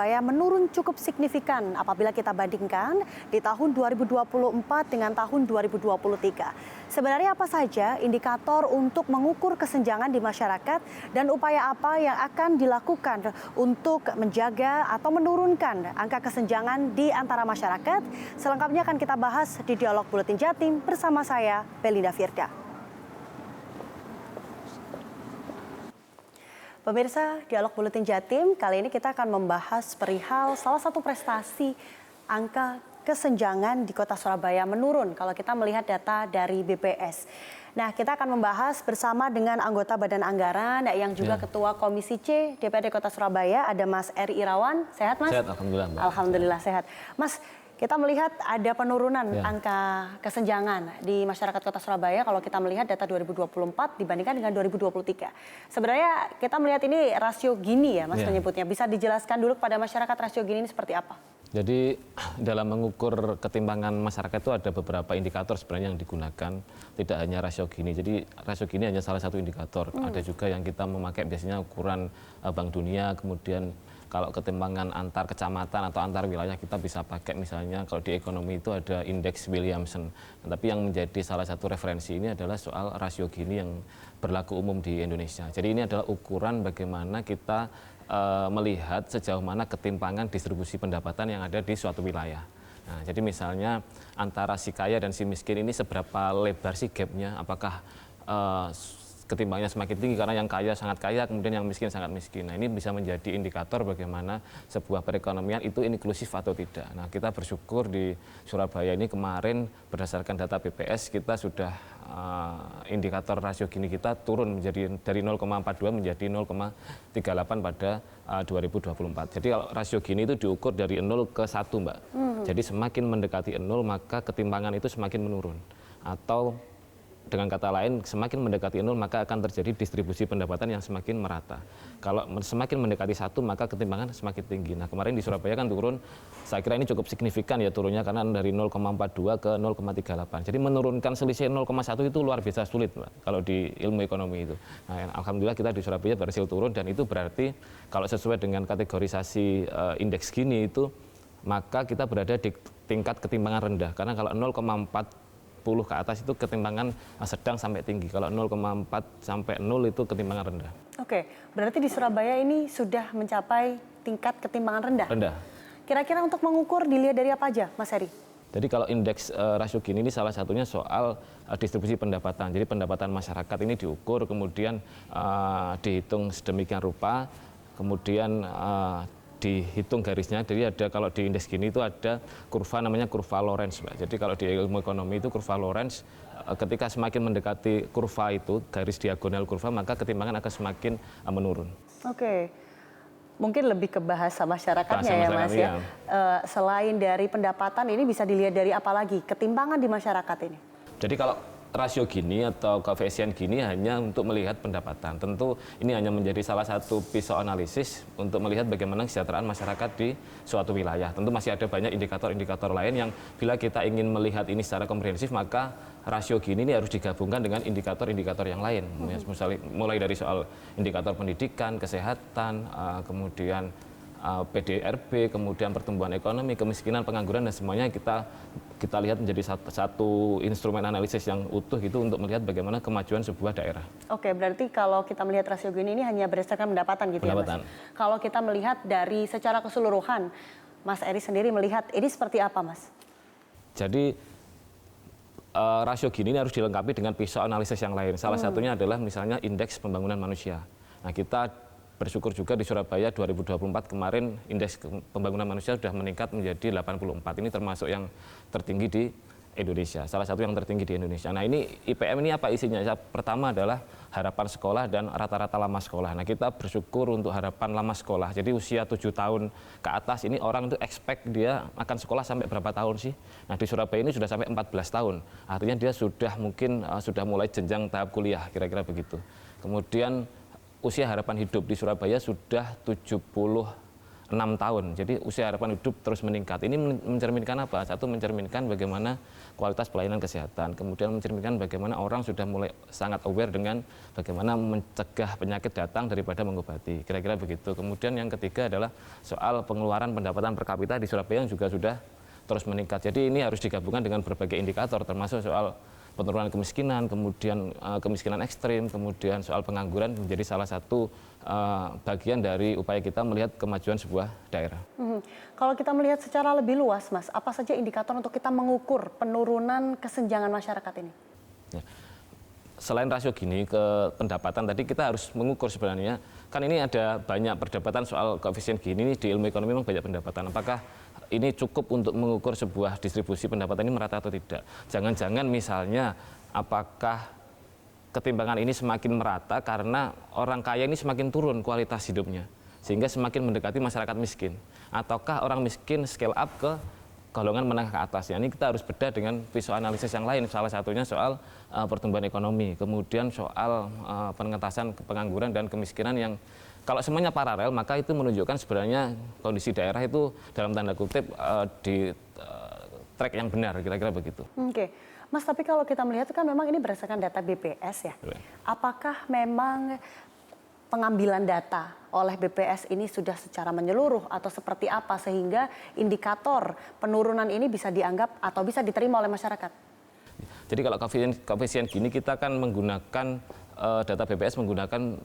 Surabaya menurun cukup signifikan apabila kita bandingkan di tahun 2024 dengan tahun 2023. Sebenarnya apa saja indikator untuk mengukur kesenjangan di masyarakat dan upaya apa yang akan dilakukan untuk menjaga atau menurunkan angka kesenjangan di antara masyarakat? Selengkapnya akan kita bahas di Dialog Buletin Jatim bersama saya, Belinda Firda. Pemirsa Dialog Buletin Jatim, kali ini kita akan membahas perihal salah satu prestasi angka kesenjangan di Kota Surabaya menurun kalau kita melihat data dari BPS. Nah, kita akan membahas bersama dengan anggota Badan Anggaran yang juga Ketua Komisi C DPRD Kota Surabaya, ada Mas Eri Irawan. Sehat, Mas? Sehat, Alhamdulillah, Mbak. Alhamdulillah sehat. Mas, kita melihat ada penurunan angka kesenjangan di masyarakat Kota Surabaya kalau kita melihat data 2024 dibandingkan dengan 2023. Sebenarnya kita melihat ini rasio Gini ya, Mas, menyebutnya. Bisa dijelaskan dulu kepada masyarakat rasio Gini ini seperti apa? Jadi dalam mengukur ketimpangan masyarakat itu ada beberapa indikator sebenarnya yang digunakan, tidak hanya rasio Gini. Jadi rasio Gini hanya salah satu indikator. Ada juga yang kita memakai biasanya ukuran Bank Dunia, kemudian kalau ketimpangan antar kecamatan atau antar wilayah kita bisa pakai misalnya kalau di ekonomi itu ada indeks Williamson. Nah, tapi yang menjadi salah satu referensi ini adalah soal rasio Gini yang berlaku umum di Indonesia. Jadi ini adalah ukuran bagaimana kita melihat sejauh mana ketimpangan distribusi pendapatan yang ada di suatu wilayah. Nah, jadi misalnya antara si kaya dan si miskin ini seberapa lebar sih gapnya, apakah ketimpangannya semakin tinggi karena yang kaya sangat kaya, kemudian yang miskin sangat miskin. Nah, ini bisa menjadi indikator bagaimana sebuah perekonomian itu inklusif atau tidak. Nah, kita bersyukur di Surabaya ini kemarin berdasarkan data BPS kita sudah indikator rasio Gini kita turun menjadi dari 0,42 menjadi 0,38 pada 2024. Jadi kalau rasio Gini itu diukur dari 0 ke 1, Mbak. Jadi semakin mendekati 0 maka ketimpangan itu semakin menurun. Atau dengan kata lain, semakin mendekati 0 maka akan terjadi distribusi pendapatan yang semakin merata. Kalau semakin mendekati 1 maka ketimpangan semakin tinggi. Nah, kemarin di Surabaya kan turun, saya kira ini cukup signifikan ya turunnya karena dari 0,42 ke 0,38. Jadi menurunkan selisih 0,1 itu luar biasa sulit, Mbak, kalau di ilmu ekonomi itu. Nah, alhamdulillah kita di Surabaya berhasil turun dan itu berarti kalau sesuai dengan kategorisasi indeks Gini itu maka kita berada di tingkat ketimpangan rendah. Karena kalau 0,40 ke atas itu ketimpangan sedang sampai tinggi. Kalau 0,4 sampai 0 itu ketimpangan rendah. Oke, berarti di Surabaya ini sudah mencapai tingkat ketimpangan rendah? Rendah. Kira-kira untuk mengukur dilihat dari apa aja, Mas Heri? Jadi kalau indeks rasio Gini ini salah satunya soal distribusi pendapatan. Jadi pendapatan masyarakat ini diukur, kemudian dihitung sedemikian rupa, kemudian dihitung garisnya. Jadi ada kalau di indeks Gini itu ada kurva namanya kurva Lorenz, Mbak. Jadi kalau di ilmu ekonomi itu kurva Lorenz ketika semakin mendekati kurva itu garis diagonal kurva maka ketimpangan akan semakin menurun. Oke. Mungkin lebih ke bahasa masyarakatnya ya, Mas ya. Selain dari pendapatan ini bisa dilihat dari apa lagi ketimpangan di masyarakat ini? Jadi kalau rasio Gini atau koefisien Gini hanya untuk melihat pendapatan. Tentu ini hanya menjadi salah satu pisau analisis untuk melihat bagaimana kesejahteraan masyarakat di suatu wilayah. Tentu masih ada banyak indikator-indikator lain yang bila kita ingin melihat ini secara komprehensif maka rasio Gini ini harus digabungkan dengan indikator-indikator yang lain. Misalnya mulai dari soal indikator pendidikan, kesehatan, kemudian PDRB, kemudian pertumbuhan ekonomi, kemiskinan, pengangguran dan semuanya kita lihat menjadi satu instrumen analisis yang utuh gitu untuk melihat bagaimana kemajuan sebuah daerah. Oke, berarti kalau kita melihat rasio Gini ini hanya berdasarkan pendapatan gitu ya, Mas? Kalau kita melihat dari secara keseluruhan, Mas Eri sendiri melihat ini seperti apa, Mas? Jadi rasio Gini ini harus dilengkapi dengan pisau analisis yang lain. Salah satunya adalah misalnya indeks pembangunan manusia. Nah, kita bersyukur juga di Surabaya 2024 kemarin indeks pembangunan manusia sudah meningkat menjadi 84. Ini termasuk yang tertinggi di Indonesia, salah satu yang tertinggi di Indonesia. Nah, ini IPM ini apa isinya? Pertama adalah harapan sekolah dan rata-rata lama sekolah. Nah, kita bersyukur untuk harapan lama sekolah. Jadi usia 7 tahun ke atas ini orang itu expect dia akan sekolah sampai berapa tahun sih? Nah, di Surabaya ini sudah sampai 14 tahun. Artinya dia sudah mungkin sudah mulai jenjang tahap kuliah, kira-kira begitu. Kemudian usia harapan hidup di Surabaya sudah 76 tahun. Jadi usia harapan hidup terus meningkat. Ini mencerminkan apa? Satu, mencerminkan bagaimana kualitas pelayanan kesehatan. Kemudian mencerminkan bagaimana orang sudah mulai sangat aware dengan bagaimana mencegah penyakit datang daripada mengobati. Kira-kira begitu. Kemudian yang ketiga adalah soal pengeluaran pendapatan per kapita di Surabaya yang juga sudah terus meningkat. Jadi ini harus digabungkan dengan berbagai indikator, termasuk soal penurunan kemiskinan, kemudian kemiskinan ekstrim, kemudian soal pengangguran menjadi salah satu bagian dari upaya kita melihat kemajuan sebuah daerah. Kalau kita melihat secara lebih luas, Mas, apa saja indikator untuk kita mengukur penurunan kesenjangan masyarakat ini? Ya. Selain rasio Gini ke pendapatan tadi kita harus mengukur sebenarnya, kan ini ada banyak perdebatan soal koefisien Gini di ilmu ekonomi, memang banyak pendapatan. Apakah ini cukup untuk mengukur sebuah distribusi pendapatan ini merata atau tidak? Jangan-jangan misalnya apakah ketimbangan ini semakin merata karena orang kaya ini semakin turun kualitas hidupnya sehingga semakin mendekati masyarakat miskin, ataukah orang miskin scale up ke golongan menengah ke atasnya? Ini kita harus beda dengan visual analisis yang lain, salah satunya soal pertumbuhan ekonomi, kemudian soal pengentasan pengangguran dan kemiskinan yang kalau semuanya paralel, maka itu menunjukkan sebenarnya kondisi daerah itu dalam tanda kutip di track yang benar, kira-kira begitu. Oke. Mas, tapi kalau kita melihat kan memang ini berdasarkan data BPS ya. Apakah memang pengambilan data oleh BPS ini sudah secara menyeluruh atau seperti apa sehingga indikator penurunan ini bisa dianggap atau bisa diterima oleh masyarakat? Jadi kalau koefisien Gini kita kan menggunakan data BPS menggunakan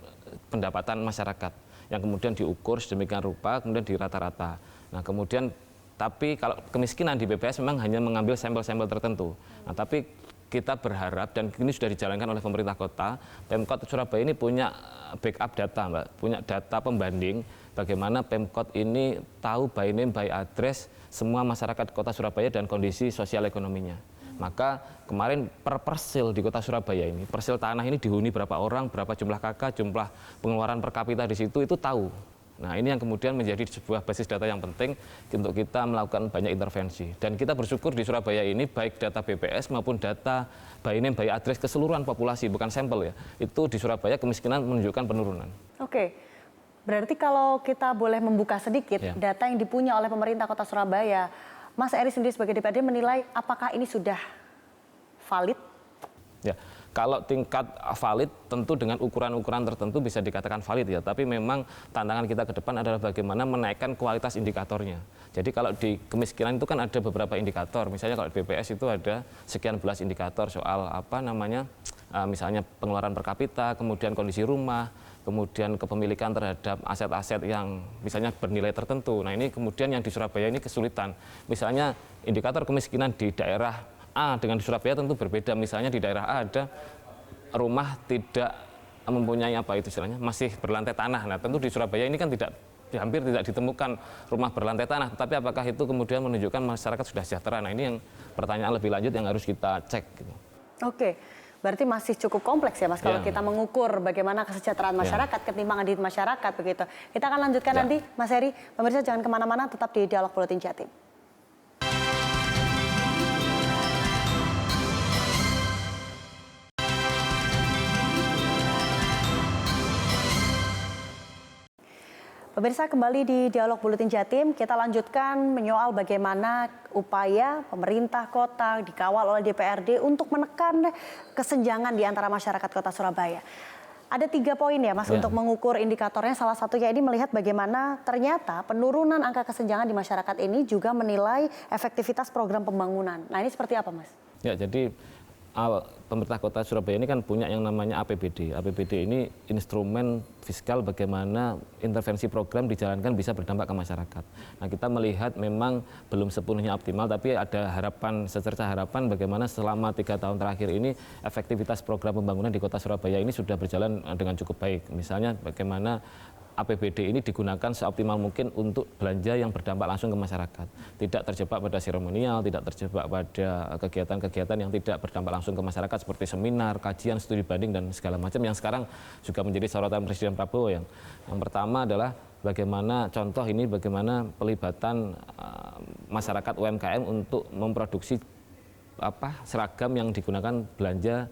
pendapatan masyarakat yang kemudian diukur sedemikian rupa, kemudian dirata-rata. Nah kemudian tapi kalau kemiskinan di BPS memang hanya mengambil sampel-sampel tertentu. Nah tapi kita berharap dan ini sudah dijalankan oleh pemerintah kota, Pemkot Surabaya ini punya backup data, Mbak, punya data pembanding bagaimana Pemkot ini tahu by name, by address semua masyarakat kota Surabaya dan kondisi sosial ekonominya. Maka kemarin per persil di kota Surabaya ini, persil tanah ini dihuni berapa orang, berapa jumlah KK, jumlah pengeluaran per kapita di situ itu tahu. Nah ini yang kemudian menjadi sebuah basis data yang penting untuk kita melakukan banyak intervensi. Dan kita bersyukur di Surabaya ini baik data BPS maupun data by name, by address keseluruhan populasi, bukan sampel ya, itu di Surabaya kemiskinan menunjukkan penurunan. Oke, berarti kalau kita boleh membuka sedikit data yang dipunya oleh pemerintah kota Surabaya, Mas Eri sendiri sebagai DPRD menilai apakah ini sudah valid? Ya, kalau tingkat valid tentu dengan ukuran-ukuran tertentu bisa dikatakan valid ya, tapi memang tantangan kita ke depan adalah bagaimana menaikkan kualitas indikatornya. Jadi kalau di kemiskinan itu kan ada beberapa indikator, misalnya kalau di BPS itu ada sekian belas indikator soal apa namanya, misalnya pengeluaran per kapita, kemudian kondisi rumah, kemudian kepemilikan terhadap aset-aset yang misalnya bernilai tertentu. Nah ini kemudian yang di Surabaya ini kesulitan. Misalnya indikator kemiskinan di daerah A dengan di Surabaya tentu berbeda. Misalnya di daerah A ada rumah tidak mempunyai apa itu istilahnya, masih berlantai tanah. Nah tentu di Surabaya ini kan hampir tidak ditemukan rumah berlantai tanah. Tapi apakah itu kemudian menunjukkan masyarakat sudah sejahtera? Nah ini yang pertanyaan lebih lanjut yang harus kita cek. Gitu. Oke. Berarti masih cukup kompleks ya Mas kalau kita mengukur bagaimana kesejahteraan masyarakat, ketimpangan di masyarakat begitu. Kita akan lanjutkan nanti Mas Eri. Pemirsa jangan kemana-mana, tetap di Dialog Buletin Jatim. Pemirsa kembali di Dialog Buletin Jatim, kita lanjutkan menyoal bagaimana upaya pemerintah kota dikawal oleh DPRD untuk menekan kesenjangan di antara masyarakat kota Surabaya. Ada 3 poin ya Mas untuk mengukur indikatornya, salah satunya ini melihat bagaimana ternyata penurunan angka kesenjangan di masyarakat ini juga menilai efektivitas program pembangunan. Nah ini seperti apa Mas? Ya jadi pemerintah kota Surabaya ini kan punya yang namanya APBD. APBD ini instrumen fiskal bagaimana intervensi program dijalankan bisa berdampak ke masyarakat. Nah kita melihat memang belum sepenuhnya optimal, tapi ada harapan, secerca harapan bagaimana selama 3 tahun terakhir ini efektivitas program pembangunan di kota Surabaya ini sudah berjalan dengan cukup baik. Misalnya bagaimana APBD ini digunakan seoptimal mungkin untuk belanja yang berdampak langsung ke masyarakat. Tidak terjebak pada seremonial, tidak terjebak pada kegiatan-kegiatan yang tidak berdampak langsung ke masyarakat seperti seminar, kajian, studi banding, dan segala macam yang sekarang juga menjadi sorotan Presiden Prabowo. Yang pertama adalah bagaimana contoh ini bagaimana pelibatan masyarakat UMKM untuk memproduksi seragam yang digunakan belanja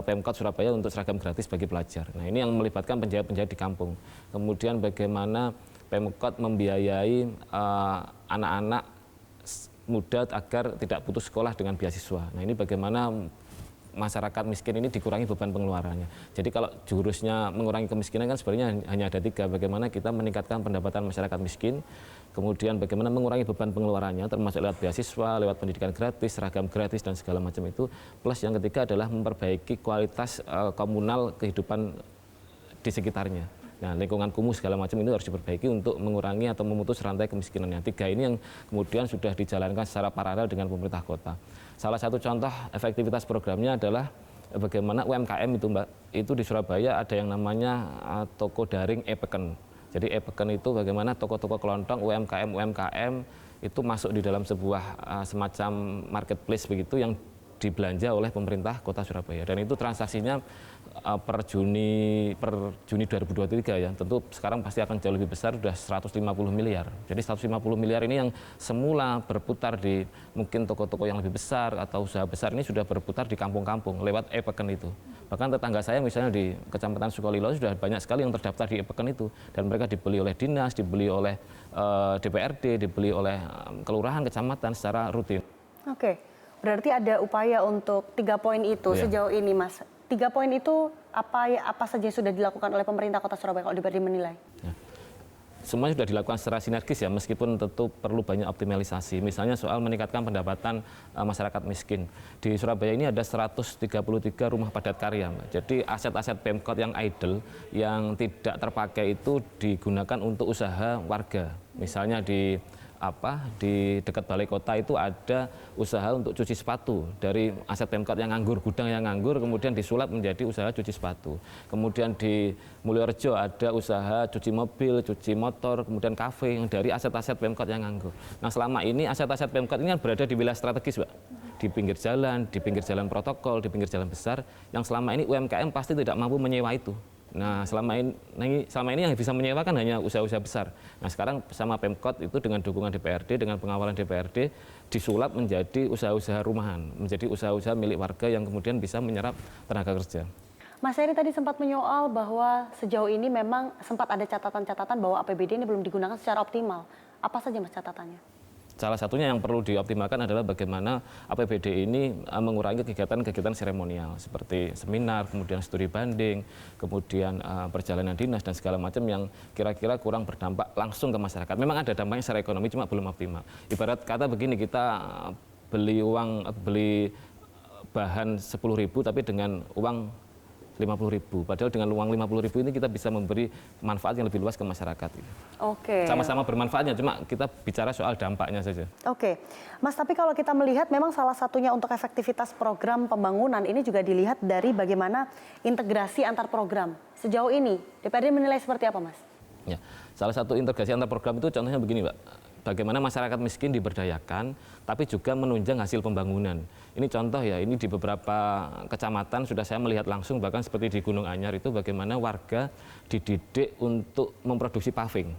Pemkot Surabaya untuk seragam gratis bagi pelajar. Nah ini yang melibatkan penjahit-penjahit di kampung. Kemudian bagaimana Pemkot membiayai anak-anak muda agar tidak putus sekolah dengan beasiswa. Nah ini bagaimana masyarakat miskin ini dikurangi beban pengeluarannya. Jadi kalau jurusnya mengurangi kemiskinan kan sebenarnya hanya ada 3. Bagaimana kita meningkatkan pendapatan masyarakat miskin, kemudian bagaimana mengurangi beban pengeluarannya termasuk lewat beasiswa, lewat pendidikan gratis, seragam gratis dan segala macam itu. Plus yang ketiga adalah memperbaiki kualitas komunal kehidupan di sekitarnya. Nah, lingkungan kumuh segala macam ini harus diperbaiki untuk mengurangi atau memutus rantai kemiskinannya. 3 ini yang kemudian sudah dijalankan secara paralel dengan pemerintah kota. Salah satu contoh efektivitas programnya adalah bagaimana UMKM itu Mbak, itu di Surabaya ada yang namanya toko daring e-peken. Jadi e-peken itu bagaimana toko-toko kelontong UMKM itu masuk di dalam sebuah semacam marketplace begitu yang dibelanja oleh pemerintah kota Surabaya. Dan itu transaksinya per Juni 2023 ya, tentu sekarang pasti akan jauh lebih besar, sudah 150 miliar. Jadi 150 miliar ini yang semula berputar di mungkin toko-toko yang lebih besar atau usaha besar ini sudah berputar di kampung-kampung lewat e-peken itu. Bahkan tetangga saya misalnya di Kecamatan Sukolilo sudah banyak sekali yang terdaftar di e-peken itu. Dan mereka dibeli oleh dinas, dibeli oleh DPRD, dibeli oleh kelurahan, kecamatan secara rutin. Oke, berarti ada upaya untuk 3 poin itu sejauh ini Mas. 3 poin itu apa saja yang sudah dilakukan oleh pemerintah Kota Surabaya kalau DPRD menilai? Ya. Semuanya sudah dilakukan secara sinergis ya, meskipun tentu perlu banyak optimalisasi. Misalnya soal meningkatkan pendapatan masyarakat miskin. Di Surabaya ini ada 133 rumah padat karya. Jadi aset-aset Pemkot yang idle, yang tidak terpakai itu digunakan untuk usaha warga. Misalnya di dekat balai kota itu ada usaha untuk cuci sepatu dari aset Pemkot yang nganggur, gudang yang nganggur kemudian disulap menjadi usaha cuci sepatu. Kemudian di Mulyorejo ada usaha cuci mobil, cuci motor, kemudian kafe yang dari aset-aset Pemkot yang nganggur. Nah selama ini aset-aset Pemkot ini kan berada di wilayah strategis, Pak. Di pinggir jalan protokol, di pinggir jalan besar yang selama ini UMKM pasti tidak mampu menyewa itu. Nah selama ini yang bisa menyewakan hanya usaha-usaha besar. Nah sekarang bersama Pemkot itu dengan dukungan DPRD, dengan pengawalan DPRD disulap menjadi usaha-usaha rumahan, menjadi usaha-usaha milik warga yang kemudian bisa menyerap tenaga kerja. Mas Heri tadi sempat menyoal bahwa sejauh ini memang sempat ada catatan-catatan bahwa APBD ini belum digunakan secara optimal. Apa saja Mas catatannya? Salah satunya yang perlu dioptimalkan adalah bagaimana APBD ini mengurangi kegiatan-kegiatan seremonial seperti seminar, kemudian studi banding, kemudian perjalanan dinas dan segala macam yang kira-kira kurang berdampak langsung ke masyarakat. Memang ada dampaknya secara ekonomi cuma belum optimal. Ibarat kata begini, kita beli bahan 10.000 tapi dengan uang 50.000. Padahal dengan uang 50.000 ini kita bisa memberi manfaat yang lebih luas ke masyarakat. Oke. Sama-sama bermanfaatnya, cuma kita bicara soal dampaknya saja. Oke, Mas, tapi kalau kita melihat memang salah satunya untuk efektivitas program pembangunan ini juga dilihat dari bagaimana integrasi antar program. Sejauh ini DPRD menilai seperti apa, Mas? Ya, salah satu integrasi antar program itu contohnya begini, Pak. Bagaimana masyarakat miskin diberdayakan, tapi juga menunjang hasil pembangunan. Ini contoh ya, ini di beberapa kecamatan sudah saya melihat langsung, bahkan seperti di Gunung Anyar itu bagaimana warga dididik untuk memproduksi paving.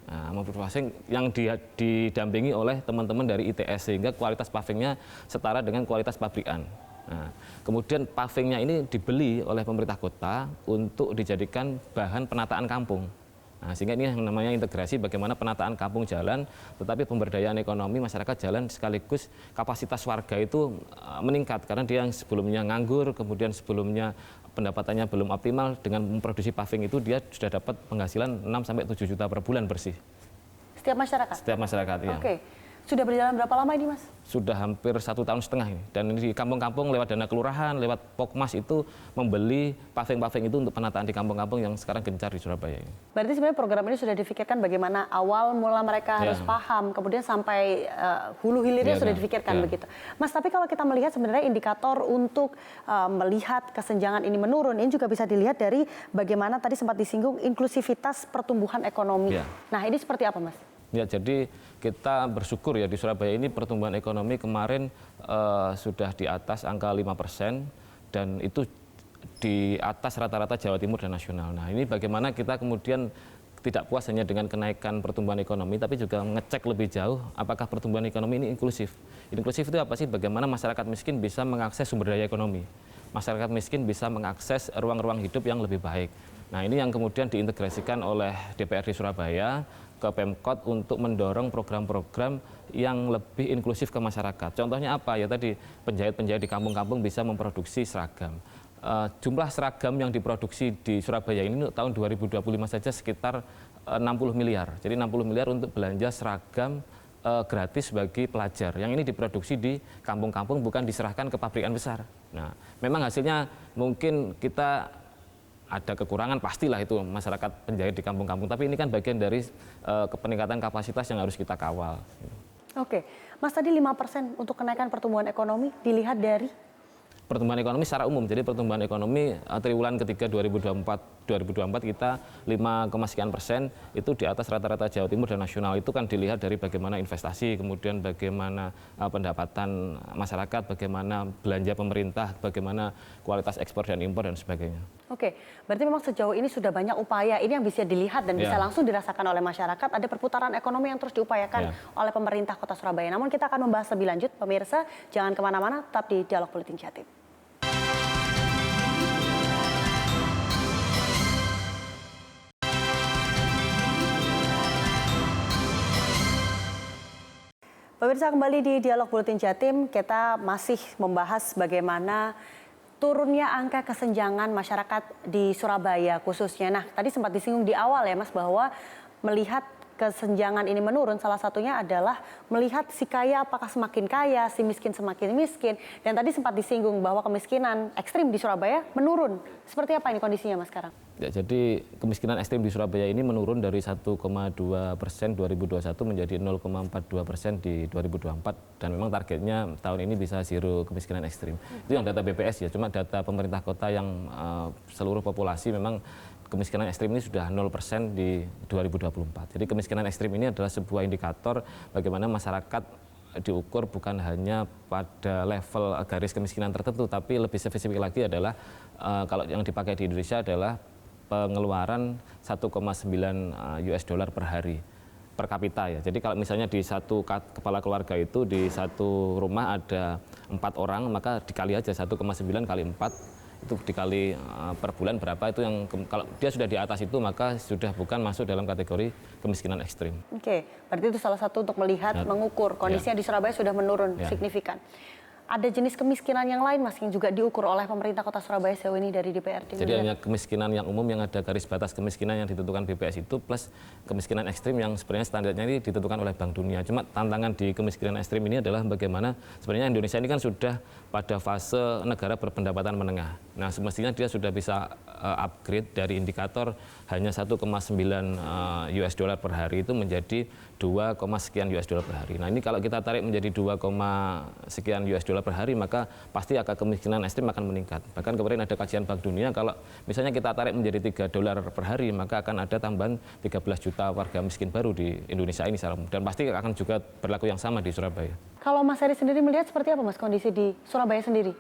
Nah, memproduksi paving yang didampingi oleh teman-teman dari ITS, sehingga kualitas pavingnya setara dengan kualitas pabrikan. Nah, kemudian pavingnya ini dibeli oleh pemerintah kota untuk dijadikan bahan penataan kampung. Nah, sehingga ini yang namanya integrasi bagaimana penataan kampung jalan, tetapi pemberdayaan ekonomi masyarakat jalan sekaligus kapasitas warga itu meningkat karena dia yang sebelumnya nganggur, kemudian sebelumnya pendapatannya belum optimal, dengan memproduksi paving itu dia sudah dapat penghasilan 6-7 juta per bulan bersih. Setiap masyarakat? Setiap masyarakat, ya. Oke. Sudah berjalan berapa lama ini, Mas? Sudah hampir 1,5 tahun ini. Dan ini di kampung-kampung lewat dana kelurahan, lewat Pokmas itu membeli paving-paving itu untuk penataan di kampung-kampung yang sekarang gencar di Surabaya ini. Berarti sebenarnya program ini sudah difikirkan bagaimana awal mula mereka harus paham, kemudian sampai hulu hilirnya sudah difikirkan begitu. Mas, tapi kalau kita melihat sebenarnya indikator untuk melihat kesenjangan ini menurun, ini juga bisa dilihat dari bagaimana tadi sempat disinggung inklusivitas pertumbuhan ekonomi. Nah, ini seperti apa, Mas? Ya, jadi kita bersyukur ya di Surabaya ini pertumbuhan ekonomi kemarin sudah di atas angka 5% dan itu di atas rata-rata Jawa Timur dan nasional. Nah, ini bagaimana kita kemudian tidak puas hanya dengan kenaikan pertumbuhan ekonomi, tapi juga ngecek lebih jauh apakah pertumbuhan ekonomi ini inklusif. Inklusif itu apa sih? Bagaimana masyarakat miskin bisa mengakses sumber daya ekonomi. Masyarakat miskin bisa mengakses ruang-ruang hidup yang lebih baik. Nah, ini yang kemudian diintegrasikan oleh DPRD Surabaya ke Pemkot untuk mendorong program-program yang lebih inklusif ke masyarakat. Contohnya apa? Ya tadi penjahit-penjahit di kampung-kampung bisa memproduksi seragam. Jumlah seragam yang diproduksi di Surabaya ini tahun 2025 saja sekitar 60 miliar. Jadi 60 miliar untuk belanja seragam gratis bagi pelajar. Yang ini diproduksi di kampung-kampung, bukan diserahkan ke pabrikan besar. Nah, memang hasilnya mungkin kita ada kekurangan, pastilah itu masyarakat penjahit di kampung-kampung. Tapi ini kan bagian dari peningkatan kapasitas yang harus kita kawal. Oke, Mas tadi 5% untuk kenaikan pertumbuhan ekonomi dilihat dari pertumbuhan ekonomi secara umum. Jadi pertumbuhan ekonomi triwulan ketiga 2024 kita 5, sekian persen, itu di atas rata-rata Jawa Timur dan nasional. Itu kan dilihat dari bagaimana investasi, kemudian bagaimana pendapatan masyarakat, bagaimana belanja pemerintah, bagaimana kualitas ekspor dan impor dan sebagainya. Oke, berarti memang sejauh ini sudah banyak upaya ini yang bisa dilihat dan bisa langsung dirasakan oleh masyarakat. Ada perputaran ekonomi yang terus diupayakan oleh pemerintah Kota Surabaya. Namun kita akan membahas lebih lanjut, pemirsa. Jangan kemana-mana, tetap di Dialog Politik Jatim. Pemirsa, kembali di Dialog Buletin Jatim, kita masih membahas bagaimana turunnya angka kesenjangan masyarakat di Surabaya khususnya. Nah, tadi sempat disinggung di awal ya Mas, bahwa melihat kesenjangan ini menurun, salah satunya adalah melihat si kaya apakah semakin kaya, si miskin semakin miskin. Dan tadi sempat disinggung bahwa kemiskinan ekstrim di Surabaya menurun. Seperti apa ini kondisinya Mas sekarang? Ya, jadi kemiskinan ekstrim di Surabaya ini menurun dari 1,2% 2021 menjadi 0,42% di 2024, dan memang targetnya tahun ini bisa zero kemiskinan ekstrim. Itu yang data BPS ya, cuma data pemerintah kota yang seluruh populasi memang kemiskinan ekstrim ini sudah 0% di 2024. Jadi kemiskinan ekstrim ini adalah sebuah indikator bagaimana masyarakat diukur bukan hanya pada level garis kemiskinan tertentu, tapi lebih spesifik lagi adalah kalau yang dipakai di Indonesia adalah pengeluaran 1,9 US dollar per hari per kapita ya. Jadi kalau misalnya di satu kepala keluarga itu di satu rumah ada 4 orang, maka dikali aja 1,9 kali 4 itu dikali per bulan berapa, itu yang kalau dia sudah di atas itu maka sudah bukan masuk dalam kategori kemiskinan ekstrim. Oke, berarti itu salah satu untuk melihat, mengukur kondisinya di Surabaya sudah menurun signifikan. Ada jenis kemiskinan yang lain Mas yang juga diukur oleh pemerintah Kota Surabaya sejauh ini dari DPRD? Jadi hanya kemiskinan yang umum yang ada garis batas kemiskinan yang ditentukan BPS itu, plus kemiskinan ekstrim yang sebenarnya standarnya ini ditentukan oleh Bank Dunia. Cuma tantangan di kemiskinan ekstrim ini adalah bagaimana sebenarnya Indonesia ini kan sudah pada fase negara berpendapatan menengah. Nah, semestinya dia sudah bisa upgrade dari indikator hanya 1,9 US dollar per hari itu menjadi 2, sekian US dollar per hari. Nah, ini kalau kita tarik menjadi 2, sekian US dollar per hari, maka pasti angka kemiskinan ekstrim akan meningkat. Bahkan kemarin ada kajian Bank Dunia, kalau misalnya kita tarik menjadi 3 dolar per hari, maka akan ada tambahan 13 juta warga miskin baru di Indonesia ini. Dan pasti akan juga berlaku yang sama di Surabaya. Kalau Mas Heri sendiri melihat seperti apa Mas kondisi di Surabaya sendiri?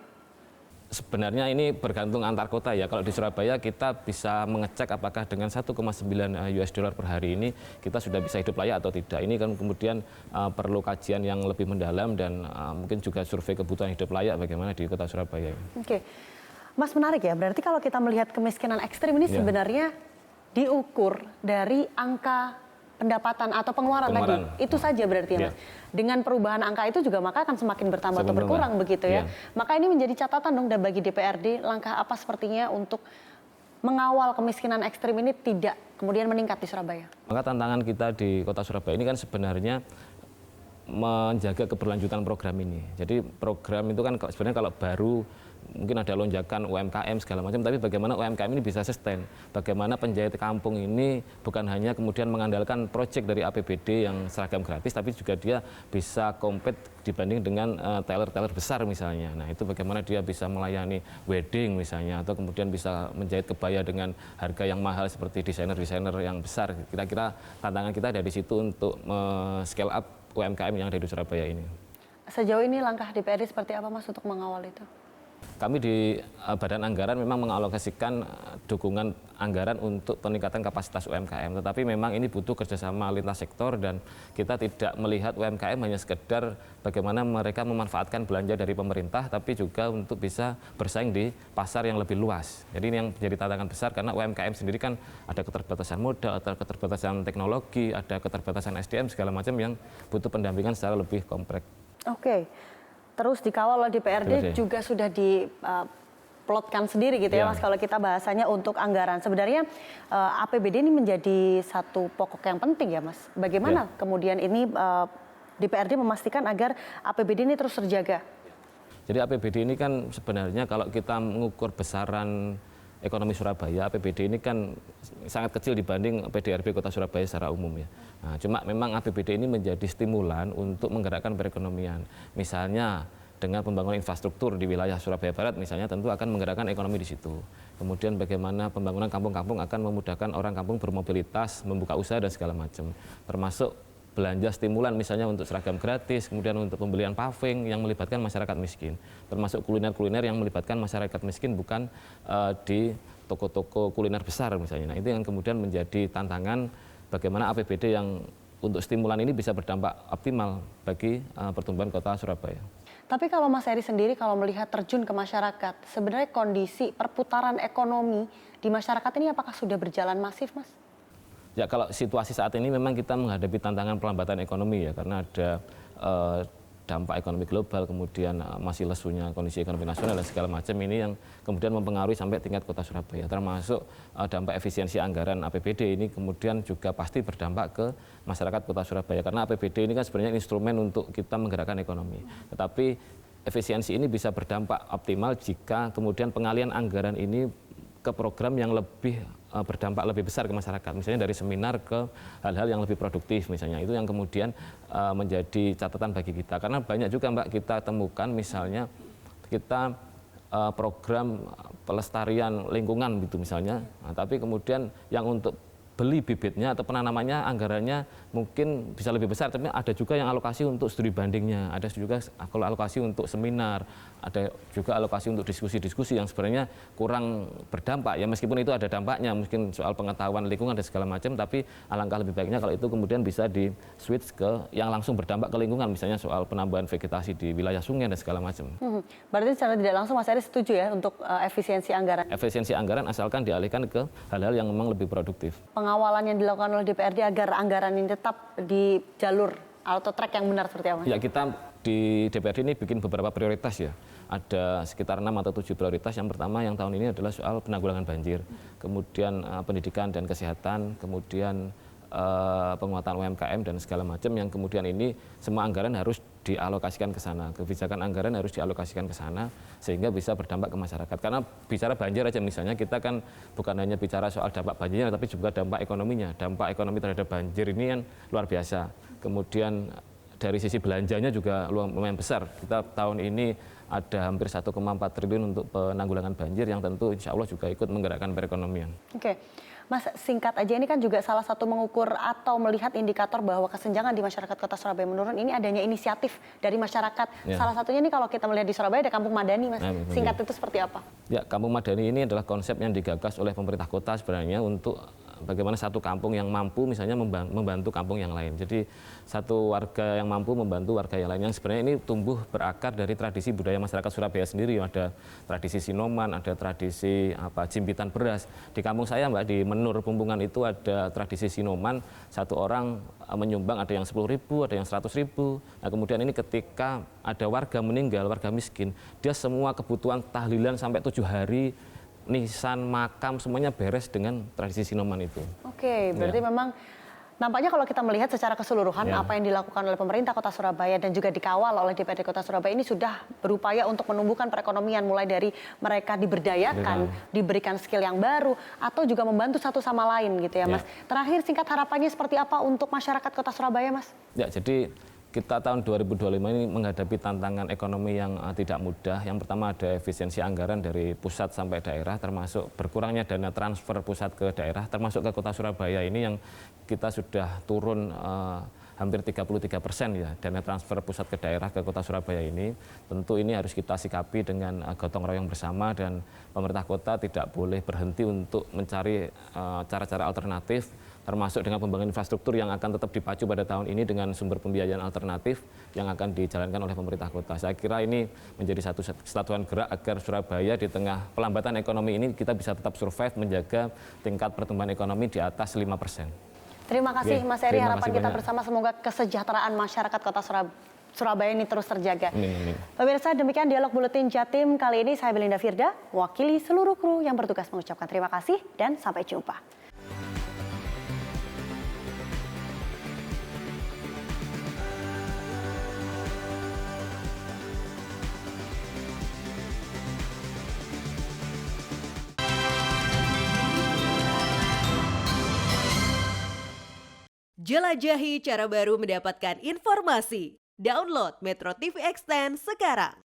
Sebenarnya ini bergantung antar kota ya. Kalau di Surabaya kita bisa mengecek apakah dengan 1,9 US dollar per hari ini kita sudah bisa hidup layak atau tidak. Ini kan kemudian perlu kajian yang lebih mendalam dan mungkin juga survei kebutuhan hidup layak bagaimana di kota Surabaya. Oke, Mas, menarik ya. Berarti kalau kita melihat kemiskinan ekstrim ini sebenarnya diukur dari angka pendapatan atau pengeluaran tadi, itu saja berarti ya Mas. Dengan perubahan angka itu juga maka akan semakin bertambah atau berkurang begitu ya. Maka ini menjadi catatan dong dan bagi DPRD, langkah apa sepertinya untuk mengawal kemiskinan ekstrim ini tidak kemudian meningkat di Surabaya. Maka tantangan kita di kota Surabaya ini kan sebenarnya menjaga keberlanjutan program ini. Jadi program itu kan sebenarnya kalau baru mungkin ada lonjakan UMKM segala macam, tapi bagaimana UMKM ini bisa sustain, bagaimana penjahit kampung ini bukan hanya kemudian mengandalkan proyek dari APBD yang seragam gratis, tapi juga dia bisa compete dibanding dengan tailor-tailor besar misalnya. Nah, itu bagaimana dia bisa melayani wedding misalnya, atau kemudian bisa menjahit kebaya dengan harga yang mahal seperti desainer-desainer yang besar. Kira-kira tantangan kita dari situ untuk scale up UMKM yang ada di Surabaya ini. Sejauh ini langkah DPRD seperti apa Mas untuk mengawal itu? kami di Badan Anggaran memang mengalokasikan dukungan anggaran untuk peningkatan kapasitas UMKM. Tetapi memang ini butuh kerjasama lintas sektor dan kita tidak melihat UMKM hanya sekedar bagaimana mereka memanfaatkan belanja dari pemerintah, tapi juga untuk bisa bersaing di pasar yang lebih luas. Jadi ini yang menjadi tantangan besar karena UMKM sendiri kan ada keterbatasan modal, ada keterbatasan teknologi, ada keterbatasan SDM segala macam yang butuh pendampingan secara lebih kompleks. Oke. Terus dikawal oleh DPRD juga sudah diplotkan sendiri gitu ya Mas, kalau kita bahasanya untuk anggaran. Sebenarnya APBD ini menjadi satu pokok yang penting ya Mas. Bagaimana kemudian ini DPRD memastikan agar APBD ini terus terjaga? Jadi APBD ini kan sebenarnya kalau kita mengukur besaran ekonomi Surabaya, APBD ini kan sangat kecil dibanding PDRB Kota Surabaya secara umum ya. Nah, cuma memang APBD ini menjadi stimulan untuk menggerakkan perekonomian. Misalnya dengan pembangunan infrastruktur di wilayah Surabaya Barat misalnya tentu akan menggerakkan ekonomi di situ. Kemudian bagaimana pembangunan kampung-kampung akan memudahkan orang kampung bermobilitas, membuka usaha dan segala macam. Termasuk belanja stimulan misalnya untuk seragam gratis, kemudian untuk pembelian paving yang melibatkan masyarakat miskin. Termasuk kuliner-kuliner yang melibatkan masyarakat miskin bukan di toko-toko kuliner besar misalnya. Nah, itu yang kemudian menjadi tantangan bagaimana APBD yang untuk stimulan ini bisa berdampak optimal bagi pertumbuhan kota Surabaya. Tapi kalau Mas Heri sendiri kalau melihat terjun ke masyarakat, sebenarnya kondisi perputaran ekonomi di masyarakat ini apakah sudah berjalan masif, Mas? Ya, kalau situasi saat ini memang kita menghadapi tantangan pelambatan ekonomi ya, karena ada dampak ekonomi global, kemudian masih lesunya kondisi ekonomi nasional dan segala macam ini yang kemudian mempengaruhi sampai tingkat kota Surabaya. Termasuk dampak efisiensi anggaran APBD ini kemudian juga pasti berdampak ke masyarakat kota Surabaya. Karena APBD ini kan sebenarnya instrumen untuk kita menggerakkan ekonomi. Tetapi efisiensi ini bisa berdampak optimal jika kemudian pengalian anggaran ini ke program yang lebih berdampak lebih besar ke masyarakat, misalnya dari seminar ke hal-hal yang lebih produktif misalnya, itu yang kemudian menjadi catatan bagi kita. Karena banyak juga Mbak kita temukan misalnya kita program pelestarian lingkungan gitu misalnya, nah, tapi kemudian yang untuk beli bibitnya atau penanamannya anggarannya mungkin bisa lebih besar, tapi ada juga yang alokasi untuk studi bandingnya, ada juga alokasi untuk seminar, ada juga alokasi untuk diskusi-diskusi yang sebenarnya kurang berdampak ya, meskipun itu ada dampaknya mungkin soal pengetahuan lingkungan dan segala macam, tapi alangkah lebih baiknya kalau itu kemudian bisa di switch ke yang langsung berdampak ke lingkungan, misalnya soal penambahan vegetasi di wilayah sungai dan segala macam. Berarti secara tidak langsung Mas Heri setuju ya untuk efisiensi anggaran? Efisiensi anggaran asalkan dialihkan ke hal-hal yang memang lebih produktif. Pengawalan yang dilakukan oleh DPRD agar anggaran ini tetap di jalur atau track yang benar seperti apa? Ya, kita di DPRD ini bikin beberapa prioritas ya. Ada sekitar 6 atau 7 prioritas. Yang pertama yang tahun ini adalah soal penanggulangan banjir. Kemudian pendidikan dan kesehatan, kemudian penguatan UMKM dan segala macam yang kemudian ini semua anggaran harus dialokasikan ke sana. Kebijakan anggaran harus dialokasikan ke sana sehingga bisa berdampak ke masyarakat. Karena bicara banjir aja misalnya kita kan bukan hanya bicara soal dampak banjirnya tapi juga dampak ekonominya. Dampak ekonomi terhadap banjir ini kan luar biasa. Kemudian dari sisi belanjanya juga lumayan besar. Kita tahun ini ada hampir 1,4 triliun untuk penanggulangan banjir yang tentu insya Allah juga ikut menggerakkan perekonomian. Oke. Mas, singkat aja, ini kan juga salah satu mengukur atau melihat indikator bahwa kesenjangan di masyarakat kota Surabaya menurun, ini adanya inisiatif dari masyarakat. Ya. Salah satunya ini kalau kita melihat di Surabaya ada Kampung Madani, Mas. Singkat itu seperti apa? Ya, Kampung Madani ini adalah konsep yang digagas oleh pemerintah kota sebenarnya untuk bagaimana satu kampung yang mampu misalnya membantu kampung yang lain. Jadi satu warga yang mampu membantu warga yang lain, yang sebenarnya ini tumbuh berakar dari tradisi budaya masyarakat Surabaya sendiri. Ada tradisi sinoman, ada tradisi jimpitan beras. Di kampung saya Mbak, di Menur Pumpungan itu ada tradisi sinoman, satu orang menyumbang ada yang 10.000, ada yang 100.000. Nah, kemudian ini ketika ada warga meninggal, warga miskin, dia semua kebutuhan tahlilan sampai 7 hari, nisan, makam, semuanya beres dengan tradisi sinoman itu. Oke, berarti memang nampaknya kalau kita melihat secara keseluruhan apa yang dilakukan oleh pemerintah Kota Surabaya dan juga dikawal oleh DPRD Kota Surabaya ini sudah berupaya untuk menumbuhkan perekonomian, mulai dari mereka diberdayakan, diberikan skill yang baru, atau juga membantu satu sama lain gitu ya Mas. Terakhir singkat harapannya seperti apa untuk masyarakat Kota Surabaya Mas? Ya, jadi kita tahun 2025 ini menghadapi tantangan ekonomi yang tidak mudah. Yang pertama ada efisiensi anggaran dari pusat sampai daerah, termasuk berkurangnya dana transfer pusat ke daerah, termasuk ke Kota Surabaya ini yang kita sudah turun hampir 33% ya dana transfer pusat ke daerah ke Kota Surabaya ini. Tentu ini harus kita sikapi dengan gotong royong bersama, dan pemerintah kota tidak boleh berhenti untuk mencari cara-cara alternatif, termasuk dengan pembangunan infrastruktur yang akan tetap dipacu pada tahun ini dengan sumber pembiayaan alternatif yang akan dijalankan oleh pemerintah kota. Saya kira ini menjadi satu kesatuan gerak agar Surabaya di tengah pelambatan ekonomi ini kita bisa tetap survive, menjaga tingkat pertumbuhan ekonomi di atas 5%. Terima kasih Mas Eri, terima harapan kasih kita banyak. bersama semoga kesejahteraan masyarakat Kota Surabaya ini terus terjaga. Amin, amin. Pemirsa, demikian dialog Buletin Jatim kali ini. Saya Belinda Firda, mewakili seluruh kru yang bertugas mengucapkan terima kasih dan sampai jumpa. Jelajahi cara baru mendapatkan informasi. Download Metro TV Extend sekarang.